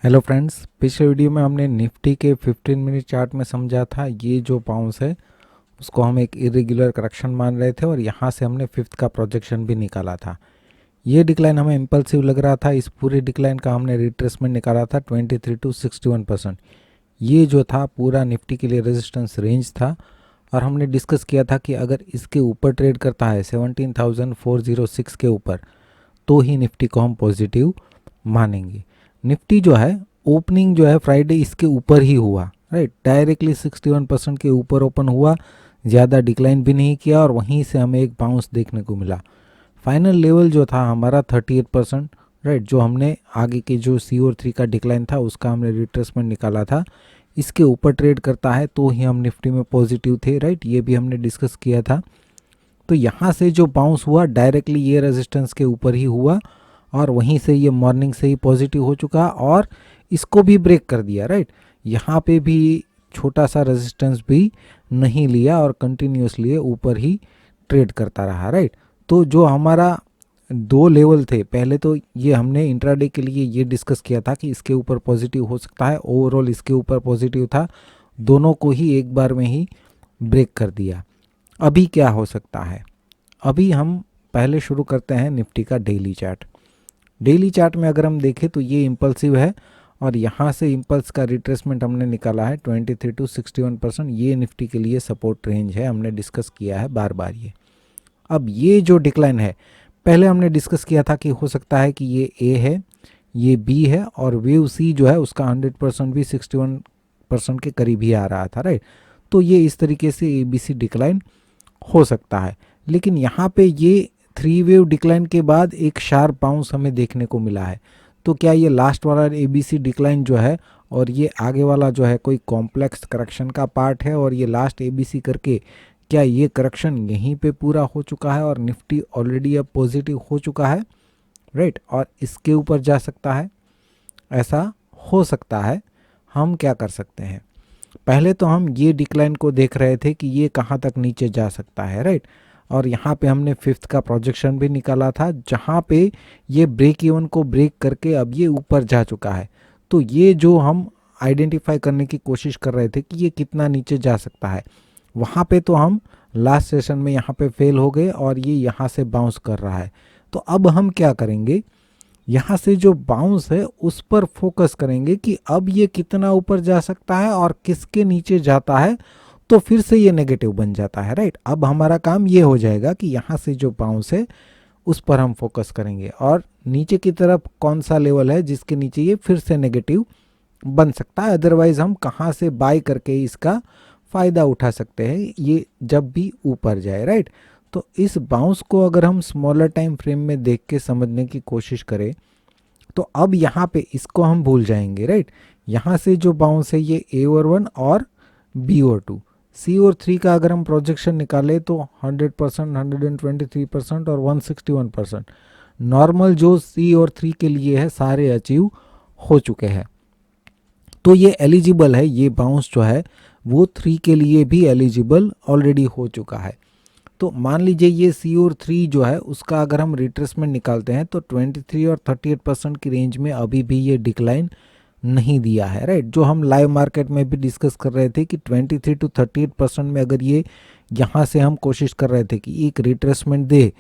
Hello friends, पिछले video में हमने निफ्टी के 15 मिनट चार्ट में समझा था ये जो बाउंस है उसको हम एक इरेगुलर करेक्शन मान रहे थे और यहाँ से हमने फिफ्थ का प्रोजेक्शन भी निकाला था। ये डिक्लाइन हमें इम्पल्सिव लग रहा था। इस पूरे डिक्लाइन का हमने रिट्रेसमेंट निकाला था 23 to 61%। ये जो था पूरा निफ्टी के लिए रेजिस्टेंस रेंज था और हमने डिस्कस किया था कि अगर इसके ऊपर ट्रेड करता है 17,406 के ऊपर तो ही निफ्टी को हम पॉजिटिव मानेंगे। निफ्टी जो है ओपनिंग जो है फ्राइडे इसके ऊपर ही हुआ, राइट, डायरेक्टली 61% के ऊपर ओपन हुआ, ज़्यादा डिक्लाइन भी नहीं किया और वहीं से हमें एक बाउंस देखने को मिला। फाइनल लेवल जो था हमारा 38%, राइट, जो हमने आगे के जो सी और 3 का डिक्लाइन था उसका हमने रिट्रेसमेंट निकाला था। इसके ऊपर ट्रेड करता है तो ही हम निफ्टी में पॉजिटिव थे, राइट, ये भी हमने डिस्कस किया था। तो यहाँ से जो बाउंस हुआ डायरेक्टली ये रेजिस्टेंस के ऊपर ही हुआ और वहीं से ये मॉर्निंग से ही पॉजिटिव हो चुका और इसको भी ब्रेक कर दिया, राइट। यहाँ पे भी छोटा सा रेजिस्टेंस भी नहीं लिया और कंटिन्यूसली ऊपर ही ट्रेड करता रहा, राइट। तो जो हमारा दो लेवल थे, पहले तो ये हमने इंट्राडे के लिए ये डिस्कस किया था कि इसके ऊपर पॉजिटिव हो सकता है, ओवरऑल इसके ऊपर पॉजिटिव था, दोनों को ही एक बार में ही ब्रेक कर दिया। अभी क्या हो सकता है? अभी हम पहले शुरू करते हैं निफ्टी का डेली चार्ट। डेली चार्ट में अगर हम देखें तो ये इम्पल्सिव है और यहाँ से इम्पल्स का रिट्रेसमेंट हमने निकाला है 23 to 61%। ये निफ्टी के लिए सपोर्ट रेंज है, हमने डिस्कस किया है बार बार ये। अब ये जो डिक्लाइन है पहले हमने डिस्कस किया था कि हो सकता है कि ये ए है, ये बी है और वेव सी जो है उसका 100% भी 61% के करीब ही आ रहा था, राइट। तो ये इस तरीके से ए बी सी डिक्लाइन हो सकता है। लेकिन यहाँ पे ये 3 वेव डिक्लाइन के बाद एक शार्प बाउंस हमें देखने को मिला है। तो क्या ये लास्ट वाला एबीसी डिक्लाइन जो है और ये आगे वाला जो है कोई कॉम्प्लेक्स करेक्शन का पार्ट है और ये लास्ट एबीसी करके क्या ये करेक्शन यहीं पे पूरा हो चुका है और निफ्टी ऑलरेडी अब पॉजिटिव हो चुका है, राइट, और इसके ऊपर जा सकता है? ऐसा हो सकता है। हम क्या कर सकते हैं, पहले तो हम ये डिक्लाइन को देख रहे थे कि ये कहाँ तक नीचे जा सकता है, राइट। और यहाँ पे हमने फिफ्थ का प्रोजेक्शन भी निकाला था जहाँ पे ये ब्रेक इवन को ब्रेक करके अब ये ऊपर जा चुका है। तो ये जो हम आइडेंटिफाई करने की कोशिश कर रहे थे कि ये कितना नीचे जा सकता है, वहाँ पे तो हम लास्ट सेशन में यहाँ पे फेल हो गए और ये यहाँ से बाउंस कर रहा है। तो अब हम क्या करेंगे, यहाँ से जो बाउंस है उस पर फोकस करेंगे कि अब ये कितना ऊपर जा सकता है और किसके नीचे जाता है तो फिर से ये नेगेटिव बन जाता है, राइट। अब हमारा काम ये हो जाएगा कि यहाँ से जो बाउंस है उस पर हम फोकस करेंगे और नीचे की तरफ कौन सा लेवल है जिसके नीचे ये फिर से नेगेटिव बन सकता है, अदरवाइज हम कहाँ से बाय करके इसका फ़ायदा उठा सकते हैं ये जब भी ऊपर जाए, राइट। तो इस बाउंस को अगर हम स्मॉलर टाइम फ्रेम में देख के समझने की कोशिश करें तो अब यहाँ पे इसको हम भूल जाएंगे, राइट। यहाँ से जो बाउंस है ये ए और 1 और बी और 2, सी और 3 का अगर हम प्रोजेक्शन निकालें तो 100%, 123% और 161%। नॉर्मल जो सी और 3 के लिए है सारे अचीव हो चुके हैं। तो ये एलिजिबल है, ये बाउंस जो है वो 3 के लिए भी एलिजिबल ऑलरेडी हो चुका है। तो मान लीजिए ये सी और 3 जो है उसका अगर हम रिट्रेसमेंट निकालते हैं तो 23 और 38% की रेंज में अभी भी ये डिक्लाइन नहीं दिया है, राइट। जो हम लाइव मार्केट में भी डिस्कस कर रहे थे कि 23 to 38% में अगर ये यहाँ से हम कोशिश कर रहे थे कि एक रिट्रेसमेंट दे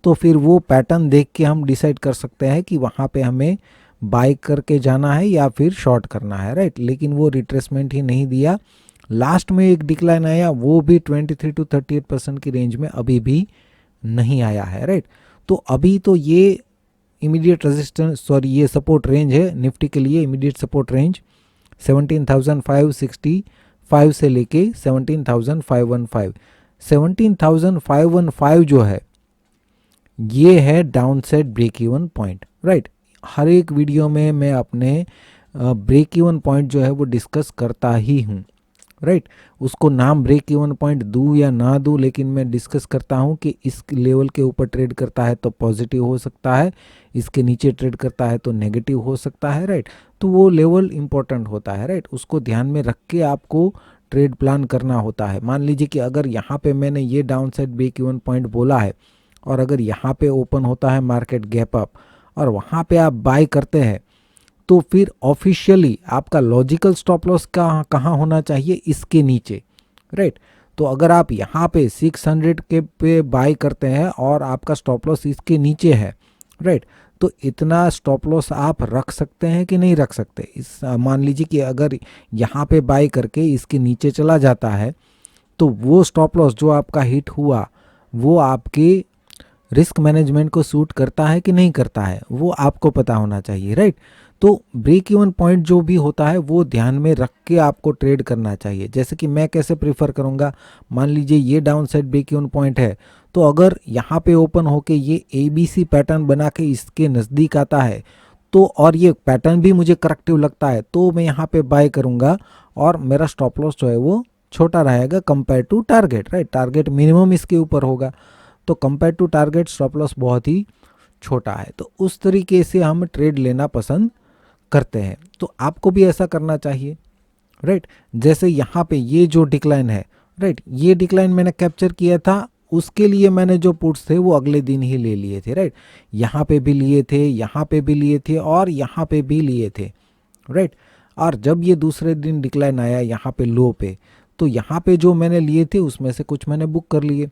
तो फिर वो पैटर्न देख के हम डिसाइड कर सकते हैं कि वहाँ पे हमें बाय करके जाना है या फिर शॉर्ट करना है, राइट। लेकिन वो रिट्रेसमेंट ही नहीं दिया, लास्ट में एक डिक्लाइन आया वो भी 23 to 38% की रेंज में अभी भी नहीं आया है, राइट। तो अभी तो ये इमीडिएट रेजिस्टेंस ये सपोर्ट रेंज है निफ्टी के लिए। इमीडिएट सपोर्ट रेंज 17,565 से लेके 17,515। 17,515 जो है ये है down side break even point, right. हर एक वीडियो में मैं अपने ब्रेक इवन पॉइंट जो है वो डिस्कस करता ही हूँ, राइट। उसको नाम ब्रेक इवन पॉइंट दूँ या ना दूँ, लेकिन मैं डिस्कस करता हूँ कि इस लेवल के ऊपर ट्रेड करता है तो पॉजिटिव हो सकता है, इसके नीचे ट्रेड करता है तो नेगेटिव हो सकता है, राइट। तो वो लेवल इंपॉर्टेंट होता है, राइट, उसको ध्यान में रख के आपको ट्रेड प्लान करना होता है। मान लीजिए कि अगर यहाँ पे मैंने ये down side break even point बोला है और अगर यहाँ पे ओपन होता है मार्केट गैप अप और वहाँ पे आप बाय करते हैं तो फिर ऑफिशियली आपका लॉजिकल स्टॉप लॉस कहाँ होना चाहिए, इसके नीचे, राइट। तो अगर आप यहाँ पे 600 के पे बाय करते हैं और आपका स्टॉप लॉस इसके नीचे है, राइट, तो इतना स्टॉप लॉस आप रख सकते हैं कि नहीं रख सकते। इस मान लीजिए कि अगर यहाँ पे बाय करके इसके नीचे चला जाता है तो वो स्टॉप लॉस जो आपका हिट हुआ वो आपके रिस्क मैनेजमेंट को सूट करता है कि नहीं करता है, वो आपको पता होना चाहिए, राइट। तो ब्रेक इवन पॉइंट जो भी होता है वो ध्यान में रख के आपको ट्रेड करना चाहिए। जैसे कि मैं कैसे प्रीफर करूँगा, मान लीजिए ये down side break even point है, तो अगर यहाँ पे ओपन होके ये ABC पैटर्न बना के इसके नज़दीक आता है तो, और ये पैटर्न भी मुझे करेक्टिव लगता है, तो मैं यहाँ पे बाय करूँगा और मेरा स्टॉप लॉस जो है वो छोटा रहेगा compare to target, right. Target minimum इसके ऊपर होगा, तो compare to target stop loss बहुत ही छोटा है। तो उस तरीके से हम ट्रेड लेना पसंद करते हैं। तो आपको भी ऐसा करना चाहिए, राइट। जैसे यहाँ पे ये जो डिक्लाइन है, राइट, ये डिक्लाइन मैंने कैप्चर किया था, उसके लिए मैंने जो पुट्स थे वो अगले दिन ही ले लिए थे, राइट। यहाँ पे भी लिए थे, यहाँ पे भी लिए थे और यहाँ पे भी लिए थे, राइट। और जब ये दूसरे दिन डिक्लाइन आया यहाँ पे लो पे, तो यहाँ पे जो मैंने लिए थे उसमें से कुछ मैंने बुक कर लिए।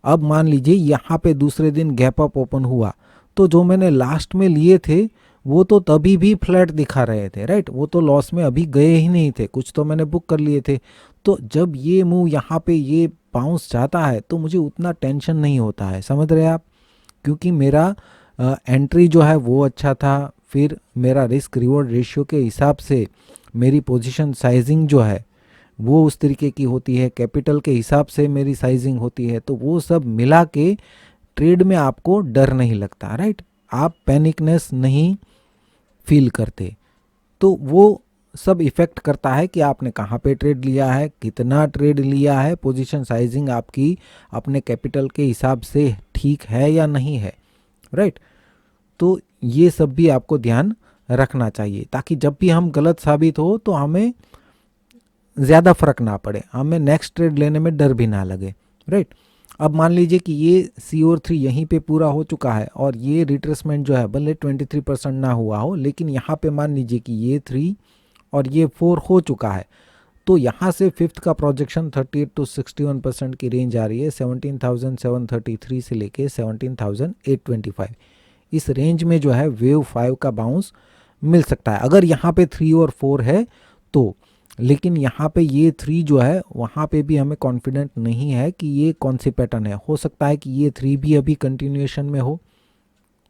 अब मान लीजिए यहाँ पे दूसरे दिन गैप अप ओपन हुआ, तो जो मैंने लास्ट में लिए थे वो तो तभी भी फ्लैट दिखा रहे थे, राइट, वो तो लॉस में अभी गए ही नहीं थे, कुछ तो मैंने बुक कर लिए थे। तो जब ये मूव यहाँ पे ये बाउंस जाता है तो मुझे उतना टेंशन नहीं होता है, समझ रहे हैं आप, क्योंकि मेरा एंट्री जो है वो अच्छा था, फिर मेरा रिस्क रिवॉर्ड रेशियो के हिसाब से मेरी पोजीशन साइजिंग जो है वो उस तरीके की होती है, कैपिटल के हिसाब से मेरी साइजिंग होती है, तो वो सब मिला के ट्रेड में आपको डर नहीं लगता, राइट, आप पैनिकनेस नहीं फील करते। तो वो सब इफ़ेक्ट करता है कि आपने कहाँ पे ट्रेड लिया है, कितना ट्रेड लिया है, पोजीशन साइजिंग आपकी अपने कैपिटल के हिसाब से ठीक है या नहीं है, राइट। तो ये सब भी आपको ध्यान रखना चाहिए ताकि जब भी हम गलत साबित हो तो हमें ज़्यादा फर्क ना पड़े, हमें नेक्स्ट ट्रेड लेने में डर भी ना लगे, राइट। अब मान लीजिए कि ये COR3 यहीं पे पूरा हो चुका है और ये रिट्रेसमेंट जो है भले 23% ना हुआ हो, लेकिन यहाँ पे मान लीजिए कि ये 3 और ये 4 हो चुका है, तो यहाँ से फिफ्थ का प्रोजेक्शन 38 to 61% की रेंज आ रही है, 17,733 से लेके 17,825, इस रेंज में जो है वेव 5 का बाउंस मिल सकता है अगर यहाँ पे 3 और 4 है तो। लेकिन यहाँ पे ये 3 जो है वहाँ पे भी हमें कॉन्फिडेंट नहीं है कि ये कौन सी पैटर्न है, हो सकता है कि ये 3 भी अभी कंटिन्यूएशन में हो,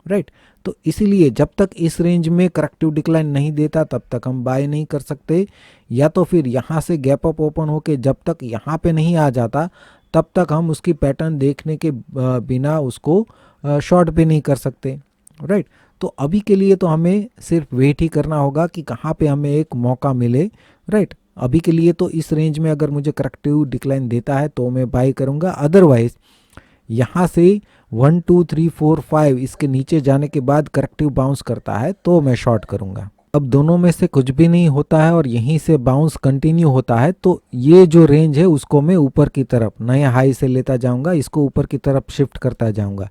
राइट। तो इसीलिए जब तक इस रेंज में करेक्टिव डिक्लाइन नहीं देता तब तक हम बाय नहीं कर सकते, या तो फिर यहाँ से गैप अप ओपन होके जब तक यहाँ पे नहीं आ जाता तब तक हम उसकी पैटर्न देखने के बिना उसको शॉर्ट पे नहीं कर सकते, राइट। तो अभी के लिए तो हमें सिर्फ वेट ही करना होगा कि कहाँ पे हमें एक मौका मिले, राइट। अभी के लिए तो इस रेंज में अगर मुझे करेक्टिव डिक्लाइन देता है तो मैं बाय करूँगा, अदरवाइज यहाँ से 1 2 3 4 5 इसके नीचे जाने के बाद करेक्टिव बाउंस करता है तो मैं शॉर्ट करूँगा। अब दोनों में से कुछ भी नहीं होता है और यहीं से बाउंस कंटिन्यू होता है तो ये जो रेंज है उसको मैं ऊपर की तरफ नए हाई से लेता जाऊँगा, इसको ऊपर की तरफ शिफ्ट करता जाऊँगा।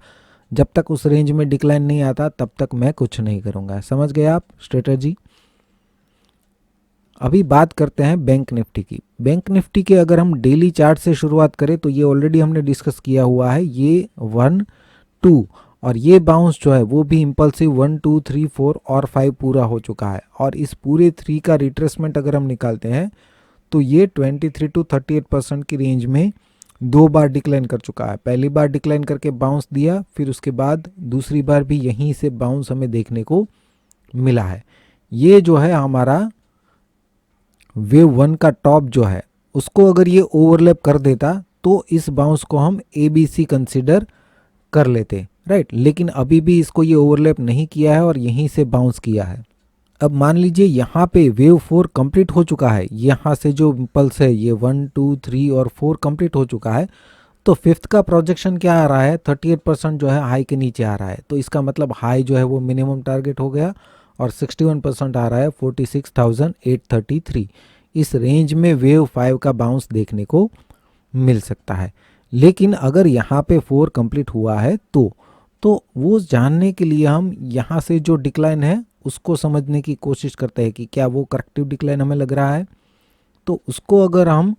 जब तक उस रेंज में डिक्लाइन नहीं आता तब तक मैं कुछ नहीं करूँगा। समझ गए आप स्ट्रेटजी। अभी बात करते हैं बैंक निफ्टी की। बैंक निफ्टी के अगर हम डेली चार्ट से शुरुआत करें तो ये ऑलरेडी हमने डिस्कस किया हुआ है, ये 1 2 और ये बाउंस जो है वो भी इम्पल्सिव 1 2 3 4 और 5 पूरा हो चुका है, और इस पूरे 3 का रिट्रेसमेंट अगर हम निकालते हैं तो ये 23 to 38% की रेंज में 2 बार डिक्लाइन कर चुका है। पहली बार डिक्लाइन करके बाउंस दिया, फिर उसके बाद दूसरी बार भी यहीं से बाउंस हमें देखने को मिला है। ये जो है हमारा वेव 1 का टॉप जो है उसको अगर ये ओवरलैप कर देता तो इस बाउंस को हम ABC कंसिडर कर लेते, राइट। लेकिन अभी भी इसको ये ओवरलैप नहीं किया है और यहीं से बाउंस किया है। अब मान लीजिए यहाँ पे वेव 4 कंप्लीट हो चुका है, यहाँ से जो इम्पल्स है ये 1 2 3 और 4 कंप्लीट हो चुका है, तो फिफ्थ का प्रोजेक्शन क्या आ रहा है 38% जो है हाई के नीचे आ रहा है, तो इसका मतलब हाई जो है वो मिनिमम टारगेट हो गया और 61% आ रहा है 46,833। इस रेंज में वेव 5 का बाउंस देखने को मिल सकता है। लेकिन अगर यहाँ पे 4 कंप्लीट हुआ है तो वो जानने के लिए हम यहाँ से जो डिक्लाइन है उसको समझने की कोशिश करते हैं कि क्या वो करेक्टिव डिक्लाइन हमें लग रहा है। तो उसको अगर हम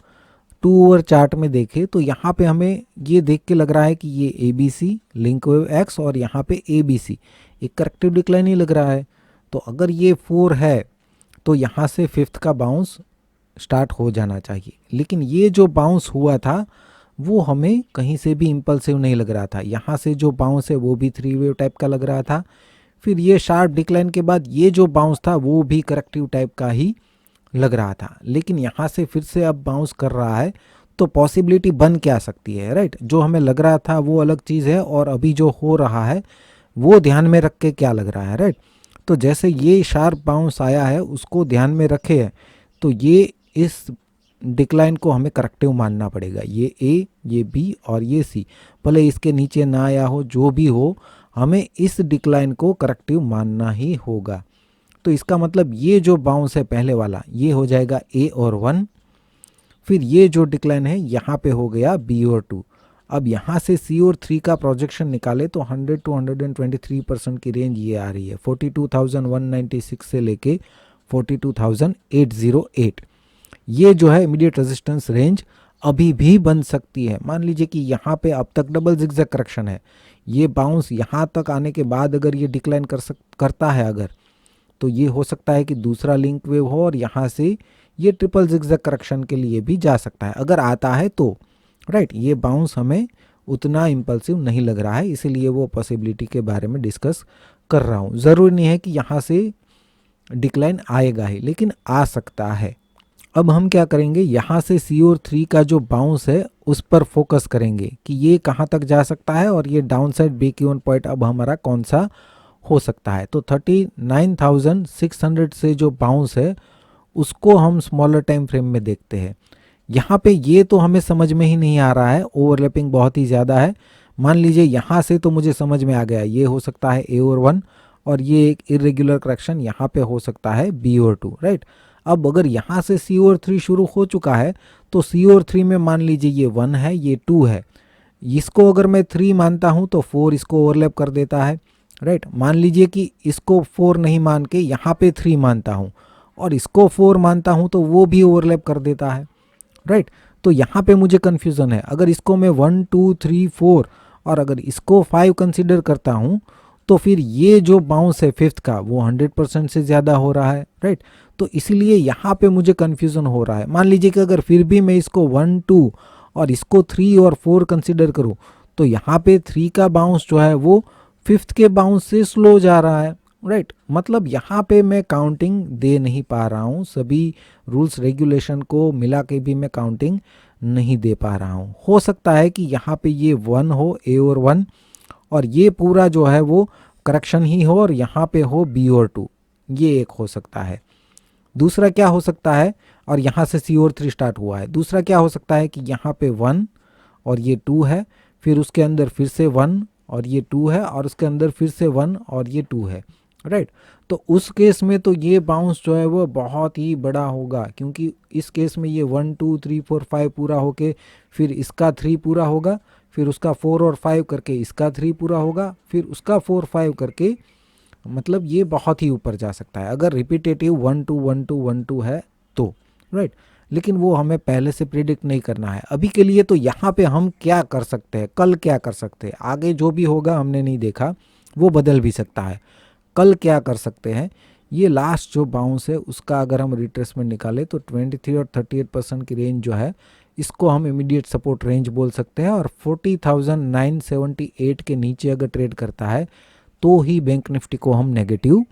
2 ओवर चार्ट में देखें तो यहाँ पे हमें ये देख के लग रहा है कि ये ABC लिंक वेव X और यहाँ पे ABC एक करेक्टिव डिक्लाइन ही लग रहा है। तो अगर ये 4 है तो यहाँ से 5th का बाउंस स्टार्ट हो जाना चाहिए, लेकिन ये जो बाउंस हुआ था वो हमें कहीं से भी इम्पल्सिव नहीं लग रहा था। यहाँ से जो बाउंस है वो भी 3 वेव टाइप का लग रहा था। फिर ये शार्प डिक्लाइन के बाद ये जो बाउंस था वो भी करेक्टिव टाइप का ही लग रहा था, लेकिन यहाँ से फिर से अब बाउंस कर रहा है। तो पॉसिबिलिटी बन क्या सकती है, राइट? जो हमें लग रहा था वो अलग चीज़ है और अभी जो हो रहा है वो ध्यान में रख के क्या लग रहा है, राइट? तो जैसे ये शार्प बाउंस आया है उसको ध्यान में रखे है तो ये इस डिक्लाइन को हमें करेक्टिव मानना पड़ेगा। ये A, ये B और ये C भले इसके नीचे ना आया हो, जो भी हो हमें इस डिक्लाइन को करेक्टिव मानना ही होगा। तो इसका मतलब ये जो बाउंस है पहले वाला ये हो जाएगा A और 1, फिर ये जो डिक्लाइन है यहाँ पे हो गया B और 2। अब यहाँ से C और 3 का प्रोजेक्शन निकाले तो 100 to 123% की रेंज ये आ रही है, 42,196 से लेके 42,808। ये जो है इमीडिएट रेजिस्टेंस रेंज अभी भी बन सकती है। मान लीजिए कि यहाँ पे अब तक डबल जिगजैग करेक्शन है, ये बाउंस यहाँ तक आने के बाद अगर ये डिक्लाइन करता है अगर, तो ये हो सकता है कि दूसरा लिंक वेव हो और यहाँ से ये ट्रिपल जिगजैग करेक्शन के लिए भी जा सकता है अगर आता है तो, राइट? ये बाउंस हमें उतना इम्पल्सिव नहीं लग रहा है, इसीलिए वो पॉसिबिलिटी के बारे में डिस्कस कर रहा हूँ। ज़रूरी नहीं है कि यहाँ से डिक्लाइन आएगा ही, लेकिन आ सकता है। अब हम क्या करेंगे, यहाँ से C और 3 का जो बाउंस है उस पर फोकस करेंगे कि ये कहाँ तक जा सकता है और ये down side break even point अब हमारा कौन सा हो सकता है। तो 39,600 से जो बाउंस है उसको हम स्मॉलर टाइम फ्रेम में देखते हैं। यहाँ पे ये तो हमें समझ में ही नहीं आ रहा है, ओवरलैपिंग बहुत ही ज़्यादा है। मान लीजिए यहाँ से तो मुझे समझ में आ गया, ये हो सकता है A और 1 और ये एक इरेगुलर करेक्शन यहाँ पे हो सकता है B और 2, राइट? अब अगर यहाँ से C और 3 शुरू हो चुका है तो C और 3 में मान लीजिए ये 1 है, ये 2 है, इसको अगर मैं 3 मानता हूँ तो 4 इसको ओवरलैप कर देता है, राइट? मान लीजिए कि इसको 4 नहीं मान के यहाँ पे 3 मानता हूँ और इसको 4 मानता हूँ तो वो भी ओवरलैप कर देता है, राइट? तो यहाँ पे मुझे कन्फ्यूज़न है। अगर इसको मैं 1 2 3 4 और अगर इसको 5 कंसिडर करता हूँ तो फिर ये जो बाउंस है 5th का वो 100% से ज़्यादा हो रहा है, राइट? तो इसीलिए यहाँ पे मुझे कन्फ्यूज़न हो रहा है। मान लीजिए कि अगर फिर भी मैं इसको 1 2 और इसको 3 और 4 कंसिडर करूँ तो यहाँ पे 3 का बाउंस जो है वो 5th के बाउंस से स्लो जा रहा है, राइट? मतलब यहाँ पे मैं काउंटिंग दे नहीं पा रहा हूँ, सभी रूल्स रेगुलेशन को मिला के भी मैं काउंटिंग नहीं दे पा रहा हूँ। हो सकता है कि यहाँ पे ये 1 हो, A और 1, और ये पूरा जो है वो करेक्शन ही हो और यहाँ पे हो B और 2, ये एक हो सकता है। दूसरा क्या हो सकता है, और यहाँ से C और 3 स्टार्ट हुआ है, दूसरा क्या हो सकता है कि यहाँ पे 1 और ये 2 है, फिर उसके अंदर फिर से 1 और ये 2 है और उसके अंदर फिर से 1 और ये 2 है, राइट? तो उस केस में तो ये बाउंस जो है वो बहुत ही बड़ा होगा, क्योंकि इस केस में ये 1 2 3 4 5 पूरा होके फिर इसका 3 पूरा होगा, फिर उसका 4 और 5 करके इसका 3 पूरा होगा, फिर उसका 4 5 करके, मतलब ये बहुत ही ऊपर जा सकता है अगर रिपीटेटिव 1 2 1 2 1 2 है तो, राइट? लेकिन वो हमें पहले से प्रिडिक्ट नहीं करना है अभी के लिए। तो यहाँ पे हम क्या कर सकते हैं, कल क्या कर सकते हैं, आगे जो भी होगा हमने नहीं देखा, वो बदल भी सकता है। कल क्या कर सकते हैं, ये लास्ट जो बाउंस है उसका अगर हम रिट्रेसमेंट निकालें तो 23 और 38% की रेंज जो है इसको हम इमीडिएट सपोर्ट रेंज बोल सकते हैं, और 40,978 के नीचे अगर ट्रेड करता है तो ही बैंक निफ्टी को हम नेगेटिव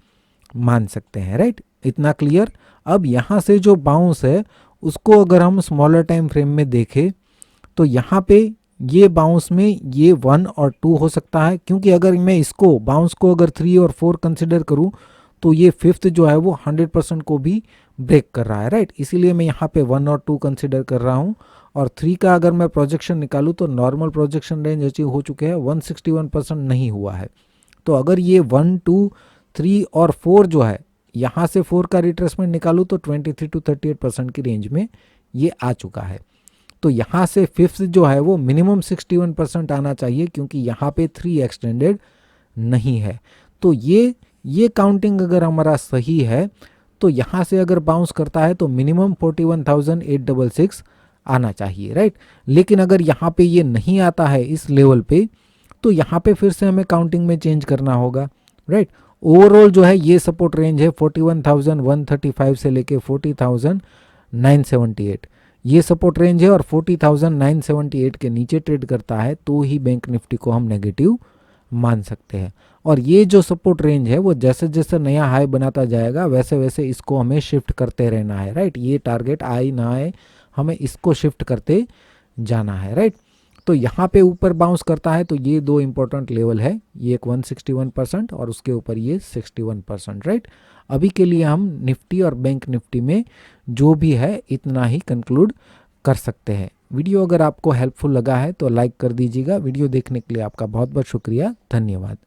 मान सकते हैं, राइट? इतना क्लियर। अब यहाँ से जो बाउंस है उसको अगर हम स्मॉलर टाइम फ्रेम में देखें तो यहाँ पे ये बाउंस में ये 1 और 2 हो सकता है, क्योंकि अगर मैं इसको बाउंस को अगर 3 और 4 कंसिडर करूँ तो ये 5th जो है वो 100% को भी ब्रेक कर रहा है, राइट? इसीलिए मैं यहाँ पे 1 और 2 कंसिडर कर रहा हूँ। और 3 का अगर मैं प्रोजेक्शन निकालूँ तो नॉर्मल प्रोजेक्शन रेंज अचीव हो चुके हैं, 161% नहीं हुआ है। तो अगर ये 1 2 3 और 4 जो है, यहाँ से 4 का रिट्रेसमेंट निकालूँ तो 23 to 38% की रेंज में ये आ चुका है। तो यहाँ से 5th जो है वो मिनिमम 61% आना चाहिए, क्योंकि यहाँ पे 3 एक्सटेंडेड नहीं है। तो ये ये काउंटिंग अगर हमारा सही है तो यहाँ से अगर बाउंस करता है तो मिनिमम 41,866 आना चाहिए, राइट। लेकिन अगर यहाँ पे ये नहीं आता है इस लेवल पे तो यहाँ पे फिर से हमें काउंटिंग में चेंज करना होगा, राइट। ओवरऑल जो है ये सपोर्ट रेंज है 41,135 से लेके 40,978, ये सपोर्ट रेंज है। और 40,978 के नीचे ट्रेड करता है तो ही बैंक निफ्टी को हम नेगेटिव मान सकते हैं। और ये जो सपोर्ट रेंज है वो जैसे जैसे नया हाई बनाता जाएगा वैसे वैसे इसको हमें शिफ्ट करते रहना है, राइट। ये टारगेट आए ना आए हमें इसको शिफ्ट करते जाना है, राइट। तो यहाँ पे ऊपर बाउंस करता है तो ये दो इंपॉर्टेंट लेवल है, ये एक 161% और उसके ऊपर ये 61%, राइट। अभी के लिए हम निफ्टी और बैंक निफ्टी में जो भी है इतना ही कंक्लूड कर सकते हैं। वीडियो अगर आपको हेल्पफुल लगा है तो लाइक कर दीजिएगा। वीडियो देखने के लिए आपका बहुत बहुत शुक्रिया, धन्यवाद।